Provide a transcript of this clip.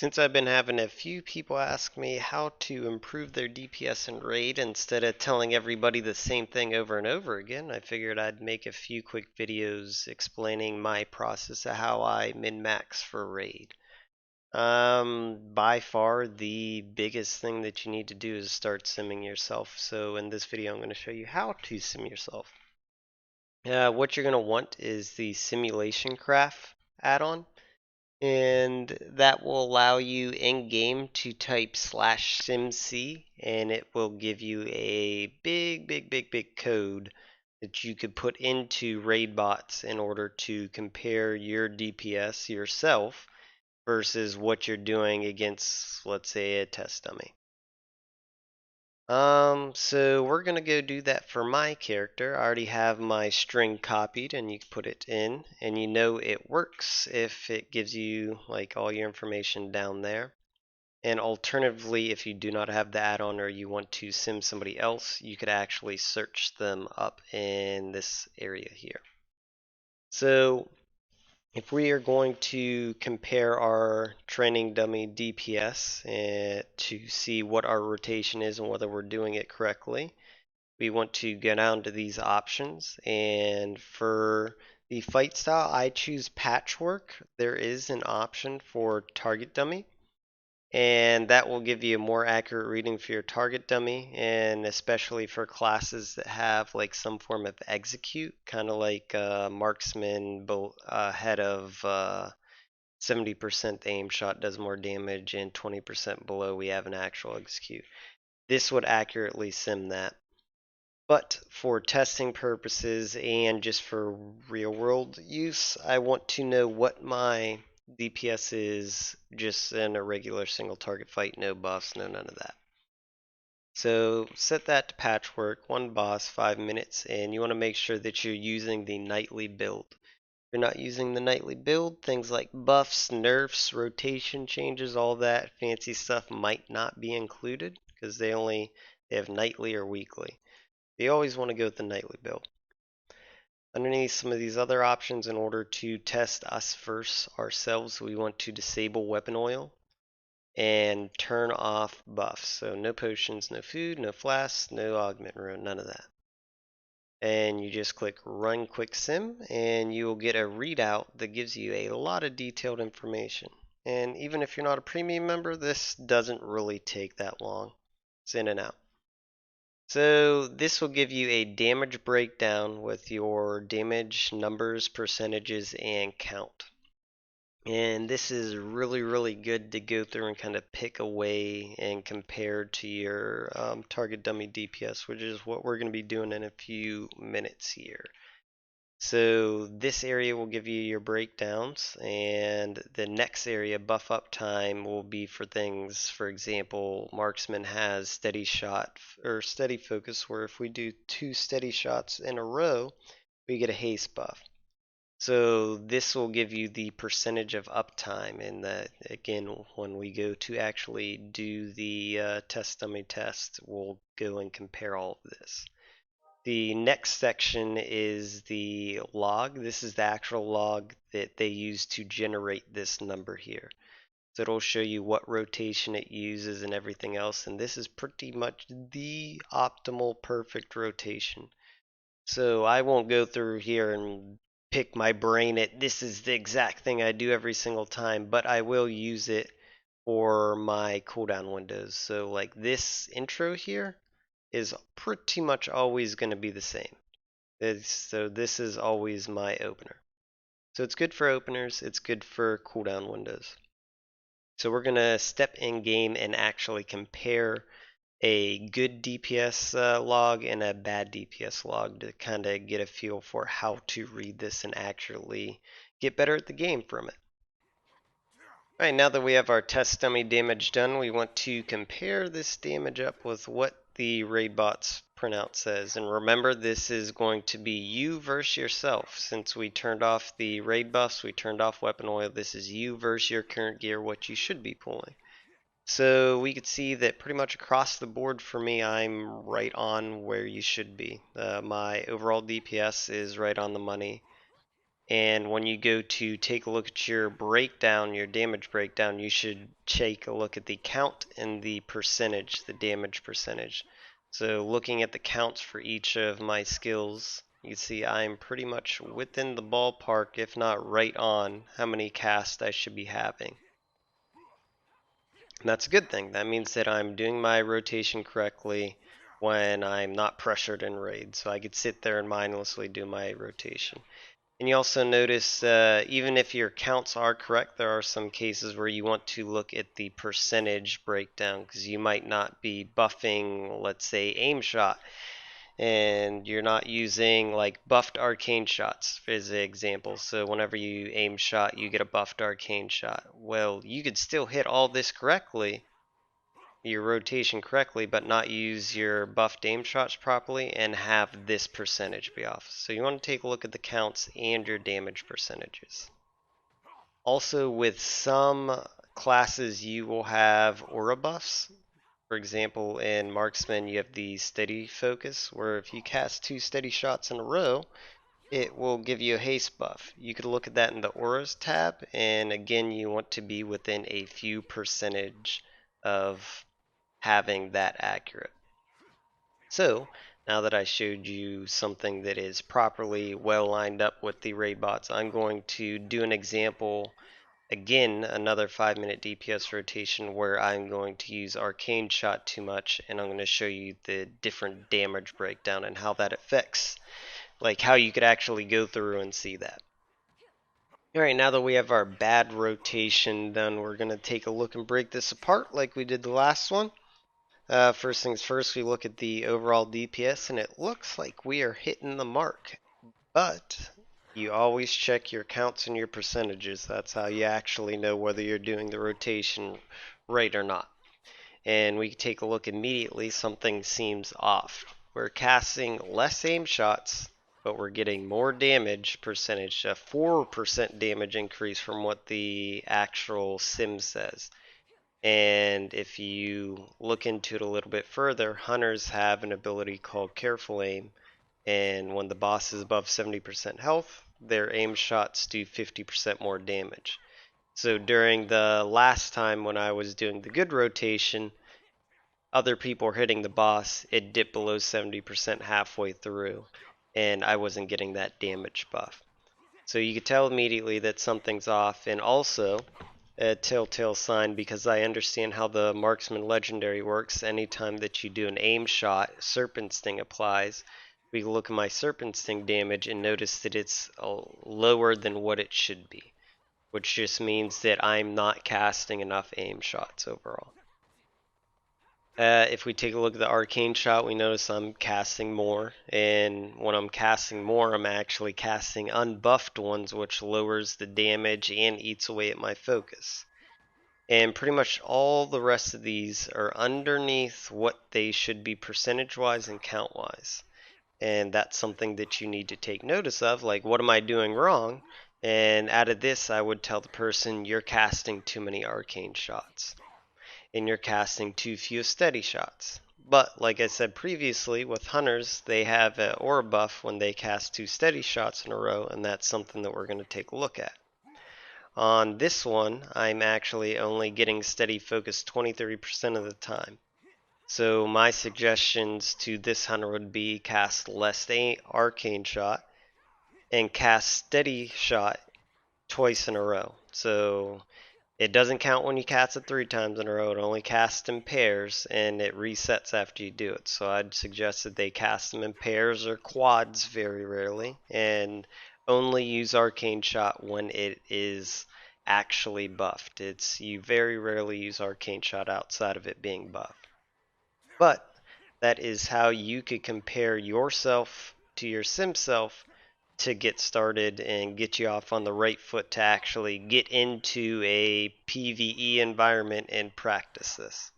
Since I've been having a few people ask me how to improve their DPS in Raid instead of telling everybody the same thing over and over again, I figured I'd make a few quick videos explaining my process of how I min-max for Raid. By far the biggest thing that you need to do is start simming yourself. So in this video I'm going to show you how to sim yourself. What you're going to want is the Simulation Craft add-on. And that will allow you in game to type /simc and it will give you a big code that you could put into Raidbots in order to compare your DPS yourself versus what you're doing against, let's say, a test dummy. So we're gonna go do that for my character. I already have my string copied and you can put it in and you know it works if it gives you like all your information down there. And alternatively, if you do not have the add-on or you want to sim somebody else, you could actually search them up in this area here. So if we are going to compare our training dummy DPS to see what our rotation is and whether we're doing it correctly, we want to go down to these options. And for the fight style, I choose patchwork. There is an option for target dummy, and that will give you a more accurate reading for your target dummy, and especially for classes that have like some form of execute, kind of like marksman ahead of 70% aim shot does more damage, and 20% below we have an actual execute. This would accurately sim that. But for testing purposes and just for real world use, I want to know what my DPS is just in a regular single target fight, no buffs, no none of that. So set that to patchwork, one boss, 5 minutes, and you want to make sure that you're using the nightly build. If you're not using the nightly build, things like buffs, nerfs, rotation changes, all that fancy stuff might not be included because they have nightly or weekly. You always want to go with the nightly build. Underneath some of these other options, in order to test us versus ourselves, we want to disable weapon oil and turn off buffs. So no potions, no food, no flasks, no augment rune, none of that. And you just click run quick sim and you will get a readout that gives you a lot of detailed information. And even if you're not a premium member, this doesn't really take that long. It's in and out. So this will give you a damage breakdown with your damage numbers, percentages, and count. And this is really good to go through and kind of pick away and compare to your target dummy DPS, which is what we're going to be doing in a few minutes here. So this area will give you your breakdowns, and the next area, buff up time, will be for things, for example, marksman has steady shot or steady focus, where if we do 2 steady shots in a row, we get a haste buff. So this will give you the percentage of uptime, and that again, when we go to actually do the test dummy test, we'll go and compare all of this. The next section is the log. This is the actual log that they use to generate this number here. So it'll show you what rotation it uses and everything else, and this is pretty much the optimal perfect rotation. So I won't go through here and pick my brain at this is the exact thing I do every single time, but I will use it for my cooldown windows. So like this intro here is pretty much always going to be the same. So this is always my opener. So it's good for openers, it's good for cooldown windows. So we're going to step in game and actually compare a good DPS log and a bad DPS log to kind of get a feel for how to read this and actually get better at the game from it. Alright, now that we have our test dummy damage done, we want to compare this damage up with what the Raidbots printout says. And remember, this is going to be you versus yourself. Since we turned off the raid buffs, we turned off weapon oil, this is you versus your current gear, what you should be pulling. So we could see that pretty much across the board for me, I'm right on where you should be. My overall DPS is right on the money. And when you go to take a look at your breakdown, your damage breakdown, you should take a look at the count and the percentage, the damage percentage. So looking at the counts for each of my skills, you can see I'm pretty much within the ballpark, if not right on, how many casts I should be having. And that's a good thing. That means that I'm doing my rotation correctly when I'm not pressured in raid. So I could sit there and mindlessly do my rotation. And you also notice, even if your counts are correct, there are some cases where you want to look at the percentage breakdown, because you might not be buffing, let's say, aim shot, and you're not using like buffed arcane shots as an example. So whenever you aim shot, you get a buffed arcane shot. Well, you could still hit all this correctly, your rotation correctly, but not use your buffed aim shots properly and have this percentage be off. So you want to take a look at the counts and your damage percentages. Also, with some classes you will have aura buffs. For example, in marksman you have the steady focus, where if you cast 2 steady shots in a row, it will give you a haste buff. You could look at that in the auras tab, and again you want to be within a few percentage of having that accurate. So now that I showed you something that is properly well lined up with the Raidbots, I'm going to do an example, again another 5-minute DPS rotation where I'm going to use Arcane Shot too much, and I'm going to show you the different damage breakdown and how that affects, like how you could actually go through and see that. Alright, now that we have our bad rotation done, we're going to take a look and break this apart like we did the last one. First things first, we look at the overall DPS, and it looks like we are hitting the mark. But you always check your counts and your percentages. That's how you actually know whether you're doing the rotation right or not. And we take a look immediately, something seems off. We're casting less aim shots, but we're getting more damage percentage, a 4% damage increase from what the actual sim says. And if you look into it a little bit further, hunters have an ability called Careful Aim, and when the boss is above 70% health, their aim shots do 50% more damage. So during the last time when I was doing the good rotation, other people were hitting the boss, it dipped below 70% halfway through, and I wasn't getting that damage buff. So you could tell immediately that something's off, and also a telltale sign, because I understand how the marksman legendary works. Anytime that you do an aim shot, serpent sting applies. We can look at my serpent sting damage and notice that it's lower than what it should be, which just means that I'm not casting enough aim shots overall. If we take a look at the arcane shot, we notice I'm casting more, and when I'm casting more, I'm actually casting unbuffed ones, which lowers the damage and eats away at my focus. And pretty much all the rest of these are underneath what they should be percentage-wise and count-wise. And that's something that you need to take notice of, like, what am I doing wrong? And out of this, I would tell the person, you're casting too many arcane shots, and you're casting too few steady shots. But like I said previously, with hunters, they have an aura buff when they cast 2 steady shots in a row, and that's something that we're going to take a look at. On this one, I'm actually only getting steady focus 20-30% of the time. So my suggestions to this hunter would be cast less arcane shot and cast steady shot twice in a row. So it doesn't count when you cast it 3 times in a row. It only casts in pairs, and it resets after you do it. So I'd suggest that they cast them in pairs or quads very rarely, and only use arcane shot when it is actually buffed. You very rarely use arcane shot outside of it being buffed. But that is how you could compare yourself to your Simself to get started and get you off on the right foot to actually get into a PvE environment and practice this.